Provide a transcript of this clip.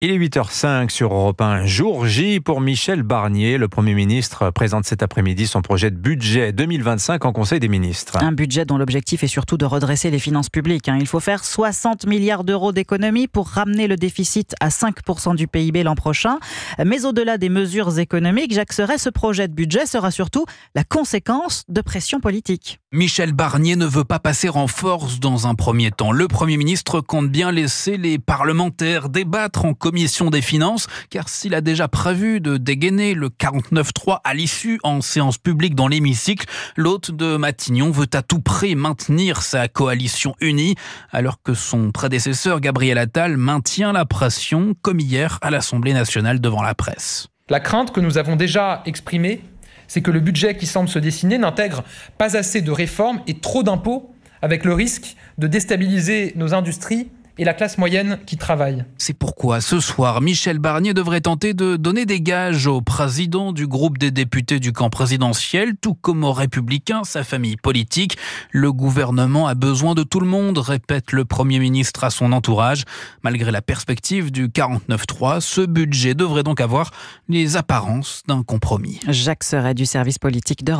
Il est 8h05 sur Europe 1, jour J pour Michel Barnier. Le Premier ministre présente cet après-midi son projet de budget 2025 en Conseil des ministres. Un budget dont l'objectif est surtout de redresser les finances publiques. Il faut faire 60 milliards d'euros d'économies pour ramener le déficit à 5% du PIB l'an prochain. Mais au-delà des mesures économiques, Jacques Serret, ce projet de budget sera surtout la conséquence de pressions politiques. Michel Barnier ne veut pas passer en force dans un premier temps. Le Premier ministre compte bien laisser les parlementaires débattre en commission des finances, car s'il a déjà prévu de dégainer le 49.3 à l'issue en séance publique dans l'hémicycle, l'hôte de Matignon veut à tout prix maintenir sa coalition unie, alors que son prédécesseur Gabriel Attal maintient la pression, comme hier à l'Assemblée nationale devant la presse. La crainte que nous avons déjà exprimée, c'est que le budget qui semble se dessiner n'intègre pas assez de réformes et trop d'impôts, avec le risque de déstabiliser nos industries et la classe moyenne qui travaille. C'est pourquoi ce soir, Michel Barnier devrait tenter de donner des gages au président du groupe des députés du camp présidentiel, tout comme aux Républicains, sa famille politique. Le gouvernement a besoin de tout le monde, répète le Premier ministre à son entourage. Malgré la perspective du 49.3, ce budget devrait donc avoir les apparences d'un compromis. Jacques Serret du service politique d'Europe.